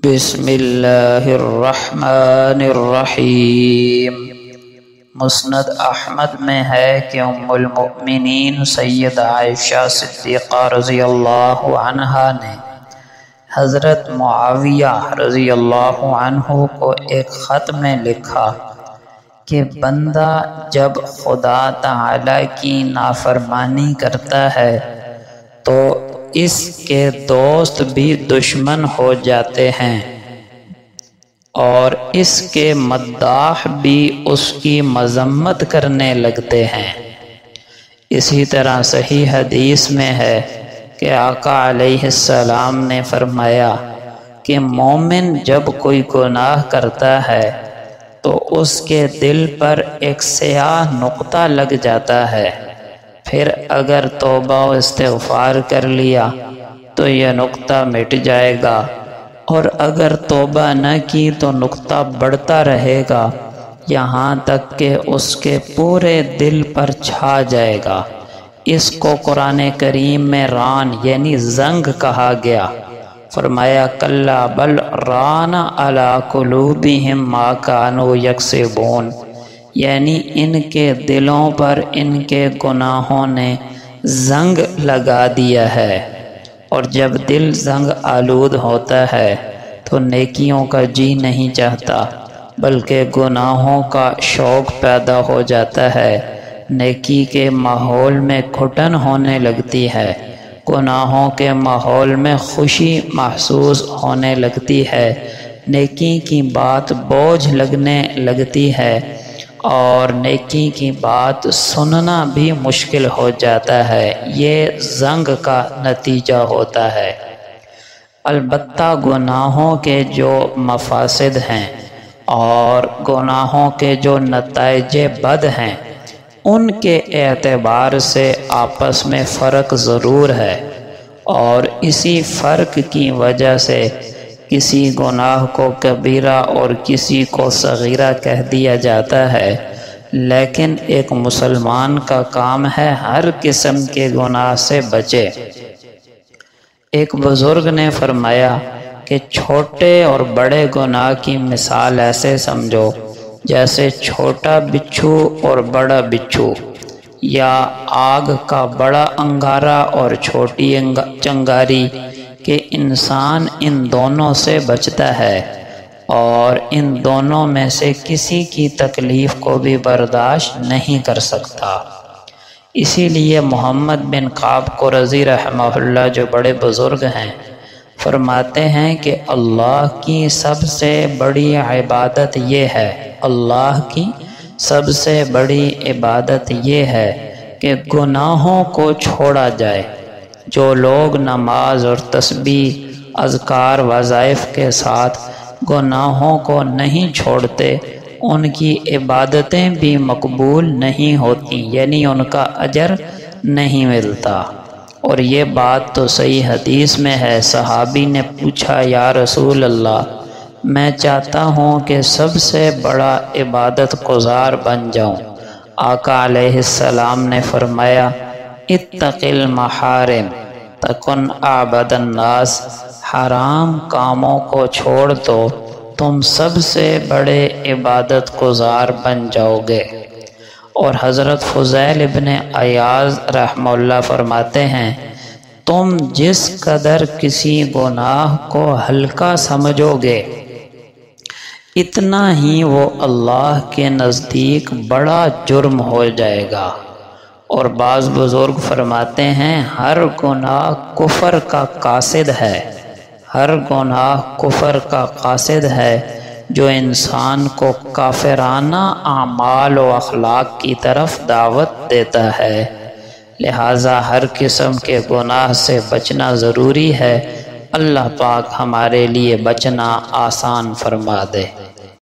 بسم اللہ الرحمن الرحیم۔ مسند احمد میں ہے کہ ام المؤمنین سید عائشہ صدیقہ رضی اللہ عنہا نے حضرت معاویہ رضی اللہ عنہ کو ایک خط میں لکھا کہ بندہ جب خدا تعالی کی نافرمانی کرتا ہے تو اس کے دوست بھی دشمن ہو جاتے ہیں اور اس کے مداح بھی اس کی مذمت کرنے لگتے ہیں۔ اسی طرح صحیح حدیث میں ہے کہ آقا علیہ السلام نے فرمایا کہ مومن جب کوئی گناہ کرتا ہے تو اس کے دل پر ایک سیاہ نقطہ لگ جاتا ہے، پھر اگر توبہ و استغفار کر لیا تو یہ نقطہ مٹ جائے گا، اور اگر توبہ نہ کی تو نقطہ بڑھتا رہے گا یہاں تک کہ اس کے پورے دل پر چھا جائے گا۔ اس کو قرآن کریم میں ران یعنی زنگ کہا گیا۔ فرمایا کلا بل ران علی قلوبہم ما کانوا یکسبون، یعنی ان کے دلوں پر ان کے گناہوں نے زنگ لگا دیا ہے، اور جب دل زنگ آلود ہوتا ہے تو نیکیوں کا جی نہیں چاہتا بلکہ گناہوں کا شوق پیدا ہو جاتا ہے۔ نیکی کے ماحول میں گھٹن ہونے لگتی ہے، گناہوں کے ماحول میں خوشی محسوس ہونے لگتی ہے، نیکی کی بات بوجھ لگنے لگتی ہے اور نیکی کی بات سننا بھی مشکل ہو جاتا ہے۔ یہ زنگ کا نتیجہ ہوتا ہے۔ البتہ گناہوں کے جو مفاسد ہیں اور گناہوں کے جو نتائج بد ہیں ان کے اعتبار سے آپس میں فرق ضرور ہے، اور اسی فرق کی وجہ سے کسی گناہ کو کبیرہ اور کسی کو صغیرہ کہہ دیا جاتا ہے، لیکن ایک مسلمان کا کام ہے ہر قسم کے گناہ سے بچے۔ ایک بزرگ نے فرمایا کہ چھوٹے اور بڑے گناہ کی مثال ایسے سمجھو جیسے چھوٹا بچھو اور بڑا بچھو، یا آگ کا بڑا انگارہ اور چھوٹی چنگاری، کہ انسان ان دونوں سے بچتا ہے اور ان دونوں میں سے کسی کی تکلیف کو بھی برداشت نہیں کر سکتا۔ اسی لیے محمد بن کعب قرظی رحمہ اللہ جو بڑے بزرگ ہیں فرماتے ہیں کہ اللہ کی سب سے بڑی عبادت یہ ہے، اللہ کی سب سے بڑی عبادت یہ ہے کہ گناہوں کو چھوڑا جائے۔ جو لوگ نماز اور تسبیح، اذکار، وظائف کے ساتھ گناہوں کو نہیں چھوڑتے ان کی عبادتیں بھی مقبول نہیں ہوتی، یعنی ان کا اجر نہیں ملتا۔ اور یہ بات تو صحیح حدیث میں ہے، صحابی نے پوچھا یا رسول اللہ میں چاہتا ہوں کہ سب سے بڑا عبادت گزار بن جاؤں۔ آقا علیہ السلام نے فرمایا اتق المحارم تکن اعبد الناس، حرام کاموں کو چھوڑ دو تم سب سے بڑے عبادت گزار بن جاؤ گے۔ اور حضرت فضیل ابن عیاض رحمہ اللہ فرماتے ہیں تم جس قدر کسی گناہ کو ہلکا سمجھو گے اتنا ہی وہ اللہ کے نزدیک بڑا جرم ہو جائے گا۔ اور بعض بزرگ فرماتے ہیں ہر گناہ کفر کا قاصد ہے، ہر گناہ کفر کا قاصد ہے جو انسان کو کافرانہ اعمال و اخلاق کی طرف دعوت دیتا ہے۔ لہٰذا ہر قسم کے گناہ سے بچنا ضروری ہے۔ اللہ پاک ہمارے لیے بچنا آسان فرما دے۔